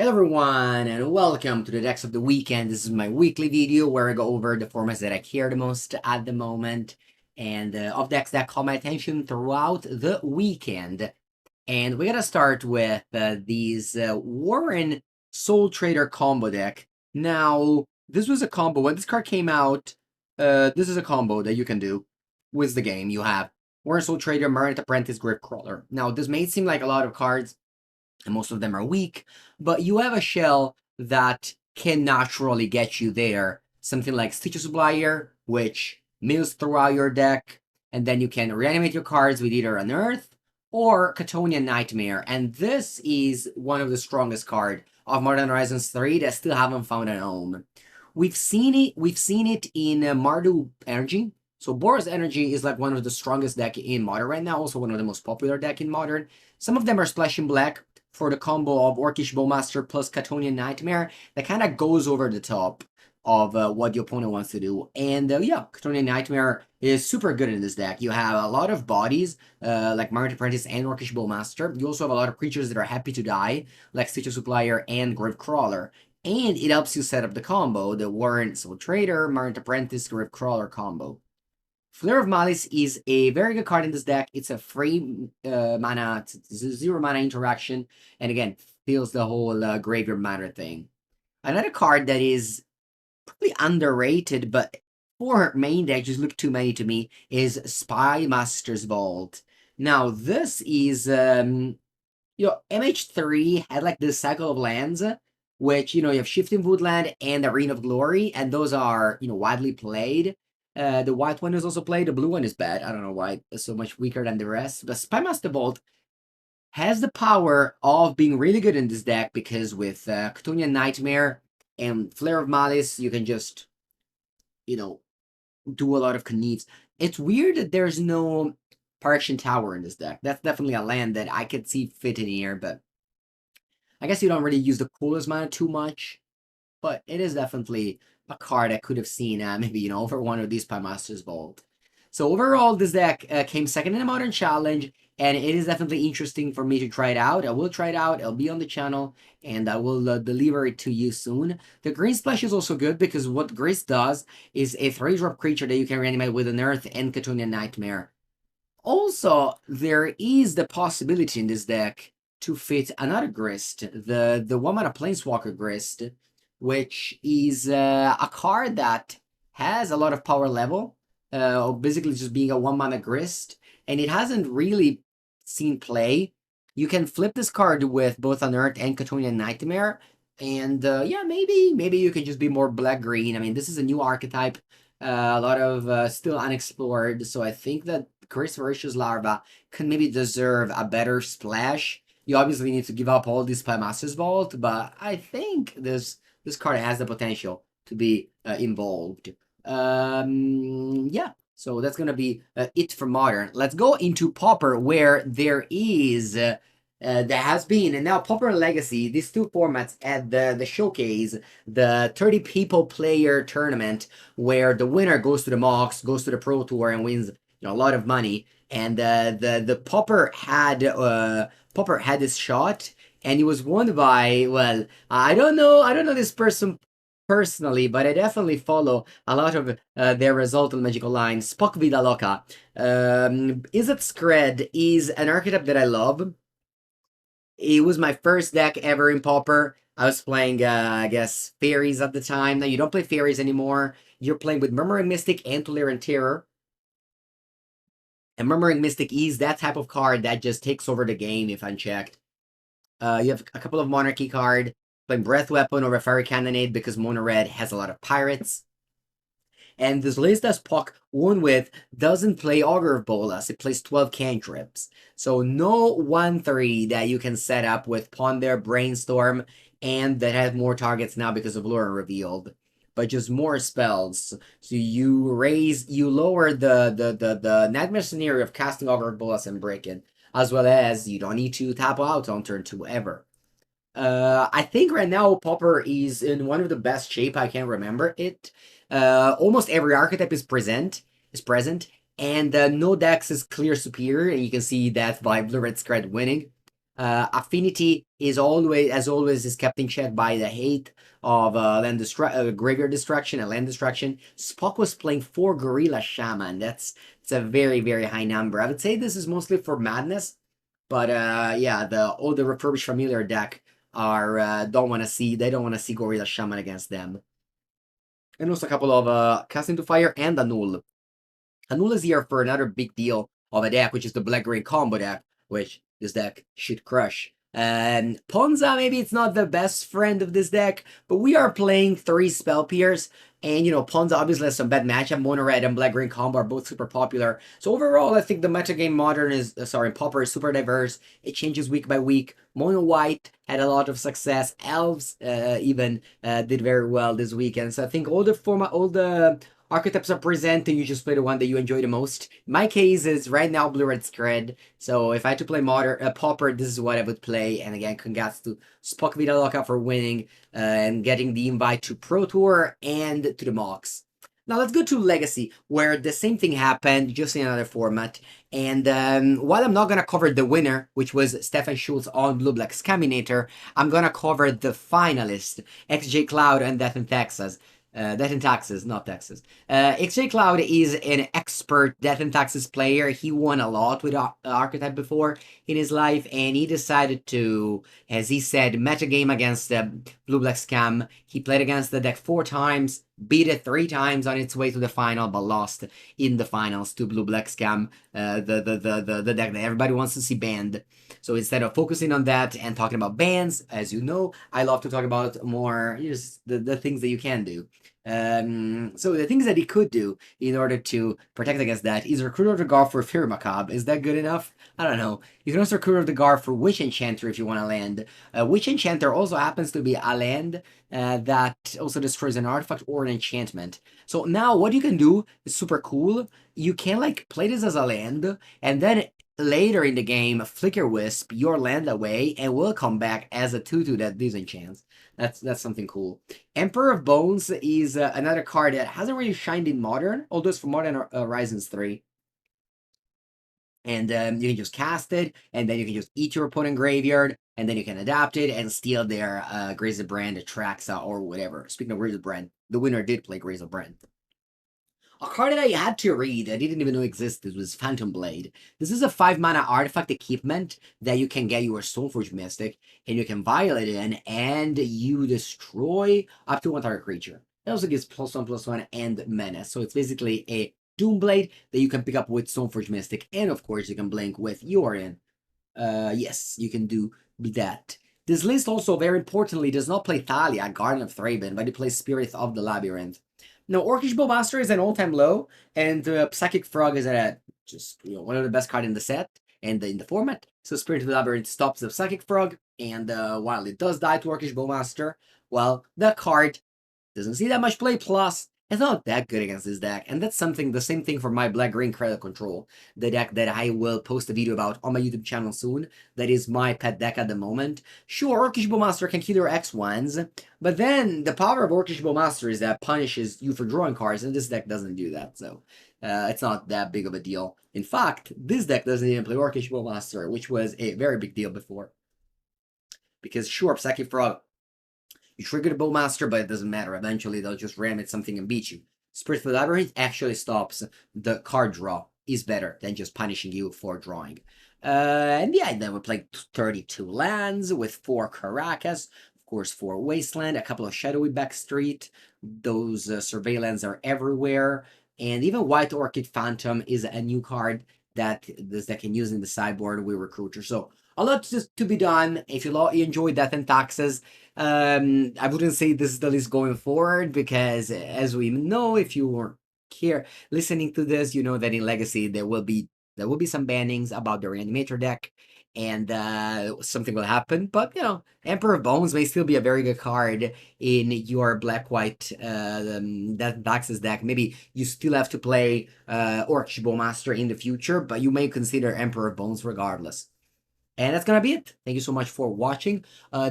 Hello everyone and welcome to the Decks of the Weekend. This is my weekly video where I go over the formats that I care the most at the moment and of decks that caught my attention throughout the weekend. And we're gonna start with these Warren Soultrader combo deck. Now, this was a combo. When this card came out, this is a combo that you can do with the game. You have Warren Soultrader, Marnet Apprentice, Gravecrawler. Now, this may seem like a lot of cards, and most of them are weak, but you have a shell that can naturally get you there. Something like Stitch Supplier, which mills throughout your deck, and then you can reanimate your cards with either Unearth or Catonian Nightmare, and this is one of the strongest cards of Modern Horizons 3 that still haven't found a home. We've seen it in Mardu Energy. So Boros Energy is like one of the strongest deck in Modern right now, also one of the most popular deck in Modern. Some of them are splashing black for the combo of Orcish Bowmaster plus Catonian Nightmare that kind of goes over the top of what the opponent wants to do. And yeah, Catonian Nightmare is super good in this deck. You have a lot of bodies, like Marnet Apprentice and Orcish Bowmaster. You also have a lot of creatures that are happy to die, like Stitch Supplier and Gravecrawler. And it helps you set up the combo, the Warren Soultrader, Marnet Apprentice, Gravecrawler combo. Flare of Malice is a very good card in this deck. It's a free mana, zero mana interaction, and again, feels the whole graveyard matter thing. Another card that is probably underrated, but for main deck just look too many to me, is Spy Master's Vault. Now, this is, MH3 had like this cycle of lands, which, you have Shifting Woodland and Arena of Glory, and those are, widely played. The white one is also played. The blue one is bad. I don't know why it's so much weaker than the rest. But Spymaster Bolt has the power of being really good in this deck because with Catonian Nightmare and Flare of Malice, you can just, do a lot of Karnies. It's weird that there's no Phyrexian Tower in this deck. That's definitely a land that I could see fit in here, but I guess you don't really use the coolest mana too much. But it is definitely a card I could have seen maybe, over one of these Spymaster's Vault. So overall, this deck came second in the Modern Challenge, and it is definitely interesting for me to try it out. I will try it out. It'll be on the channel, and I will deliver it to you soon. The Green Splash is also good because what Grist does is a 3-drop creature that you can reanimate with Unearth and Catonian Nightmare. Also, there is the possibility in this deck to fit another Grist, the 1-mana Planeswalker Grist, which is a card that has a lot of power level, basically just being a 1-mana Grist, and it hasn't really seen play. You can flip this card with both Unearth and Catonian Nightmare, and yeah, maybe you can just be more black-green. I mean, this is a new archetype, a lot of still unexplored, so I think that Grist Voracious Larva can maybe deserve a better splash. You obviously need to give up all this Spymaster's Vault, but I think this card has the potential to be involved. Yeah, so that's gonna be it for Modern. Let's go into Pauper, where there has been, and now Pauper and Legacy, these two formats at the showcase, the 30 people player tournament, where the winner goes to the Mox, goes to the Pro Tour, and wins a lot of money. And the Pauper had this shot, and he was won by, well, I don't know this person personally, but I definitely follow a lot of their result on Magical Line. Spock Vida Loca. UR Skred is an archetype that I love. It was my first deck ever in Pauper. I was playing, I guess, Fairies at the time. Now, you don't play Fairies anymore. You're playing with Murmuring Mystic and Tolarian Terror. And Murmuring Mystic is that type of card that just takes over the game if unchecked. You have a couple of Monarchy card, playing Breath Weapon or a Fiery Cannonade because Mono Red has a lot of pirates. And this list that Puck won with doesn't play Augur of Bolas, it plays 12 cantrips. So no 1-3 that you can set up with Ponder, Brainstorm, and that has more targets now because of Lure Revealed. But just more spells. So you lower the nightmare scenario of casting Augur of Bolas and Break It, as well as you don't need to tap out on turn 2 ever. I think right now Pauper is in one of the best shape I can remember it. Almost every archetype is present, and no dex is clear superior, and you can see that by Blue Red Skred winning. Affinity is always, as always, is kept in check by the hate of graveyard destruction and land destruction. Spock was playing 4 Gorilla Shaman. It's a very, very high number. I would say this is mostly for madness, but yeah, all the refurbished familiar deck are they don't want to see Gorilla Shaman against them. And also a couple of Casting to Fire and Annul. Annul is here for another big deal of a deck, which is the black-green combo deck, which this deck should crush. And Ponza, maybe it's not the best friend of this deck, but we are playing 3 Spell Pierce, and Ponza obviously has some bad matchup. Mono Red and Black Green combo are both super popular. So overall, I think the metagame Pauper is super diverse. It changes week by week. Mono White had a lot of success. Elves even did very well this weekend. So I think all the archetypes are presented, you just play the one that you enjoy the most. My case is right now Blue Red Skred, so if I had to play Pauper, this is what I would play. And again, congrats to Spock Vida Loka for winning and getting the invite to Pro Tour and to the Mox. Now let's go to Legacy, where the same thing happened, just in another format. And while I'm not going to cover the winner, which was Stefan Schultz on Blue Black Scaminator, I'm going to cover the finalist, XJ Cloud and Death in Texas. Death in Taxes, not Texas. XJ Cloud is an expert Death in Taxes player. He won a lot with Archetype before in his life, and he decided to, as he said, metagame against the Blue Black Scam. He played against the deck 4 times, beat it 3 times on its way to the final, but lost in the finals to Blue Black Scam, the deck that everybody wants to see banned. So instead of focusing on that and talking about bans, as you know, I love to talk about more just the things that you can do. So the things that he could do in order to protect against that is Recruiter the Guard for Fear Macabre. Is that good enough? I don't know. You can also Recruiter the Guard for Witch Enchanter if you want to land. Witch Enchanter also happens to be a land that also destroys an artifact or an enchantment. So now what you can do is super cool. You can like play this as a land, and then later in the game, Flicker Wisp your land away and will come back as a 2/2 that disenchants. That's something cool. Emperor of Bones is another card that hasn't really shined in Modern, although it's for Modern Horizons 3. And you can just cast it, and then you can just eat your opponent graveyard, and then you can adapt it and steal their Grazer Brand, Traxa, or whatever. Speaking of Grazer Brand, the winner did play Grazer Brand. A card that I had to read, I didn't even know existed, was Phantom Blade. This is a 5-mana artifact equipment that you can get your Stoneforge Mystic, and you can violate it, and you destroy up to 1 target creature. It also gives +1/+1 and Menace, so it's basically a Doomblade that you can pick up with Stoneforge Mystic, and of course you can blink with Yorion. Yes, you can do that. This list also, very importantly, does not play Thalia, Garden of Thraben, but it plays Spirit of the Labyrinth. Now, Orcish Bowmaster is an all-time low, and Psychic Frog is just one of the best cards in the set and in the format. So Spirit of the Labyrinth stops the Psychic Frog, and while it does die to Orcish Bowmaster, well, the card doesn't see that much play, plus it's not that good against this deck, and that's the same thing for my Black-Green Credit Control, the deck that I will post a video about on my YouTube channel soon. That is my pet deck at the moment. Sure, Orcish Bowmaster can kill your X1s, but then the power of Orcish Bowmaster is that punishes you for drawing cards, and this deck doesn't do that, so it's not that big of a deal. In fact, this deck doesn't even play Orcish Bowmaster, which was a very big deal before. Because sure, Psychic Frog, you trigger the Bowmaster, but it doesn't matter. Eventually, they'll just ram at something and beat you. Spirit of the Labyrinth actually stops the card draw. Is better than just punishing you for drawing. And yeah, then we played 32 lands with 4 Caracas, of course 4 Wasteland, a couple of Shadowy Backstreet. Those Surveillance are everywhere. And even White Orchid Phantom is a new card that this deck can use in the sideboard with Recruiter. So a lot to be done. If you enjoyed Death and Taxes, I wouldn't say this is the list going forward, because as we know, if you were here listening to this, you know that in Legacy there will be some bannings about the Reanimator deck, and something will happen. But Emperor of Bones may still be a very good card in your black-white Death and Taxes deck. Maybe you still have to play Orcish Bowmaster in the future, but you may consider Emperor of Bones regardless. And that's gonna be it. Thank you so much for watching.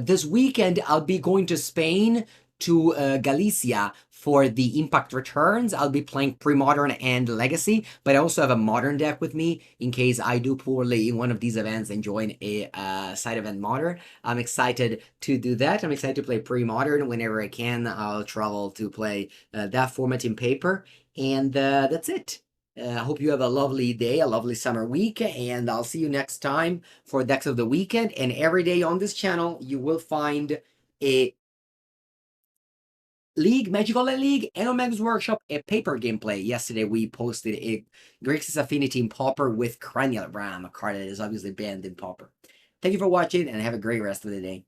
This weekend, I'll be going to Spain to Galicia for the Impact Returns. I'll be playing Pre-Modern and Legacy, but I also have a Modern deck with me in case I do poorly in one of these events and join a side event Modern. I'm excited to do that. I'm excited to play Pre-Modern whenever I can. I'll travel to play that format in paper, and that's it. I hope you have a lovely day, a lovely summer week, and I'll see you next time for Decks of the Weekend. And every day on this channel, you will find a League, Magic Online League, and on Mengu's Workshop, a paper gameplay. Yesterday, we posted a Grixis Affinity in Pauper with Cranial Ram, a card that is obviously banned in Pauper. Thank you for watching, and have a great rest of the day.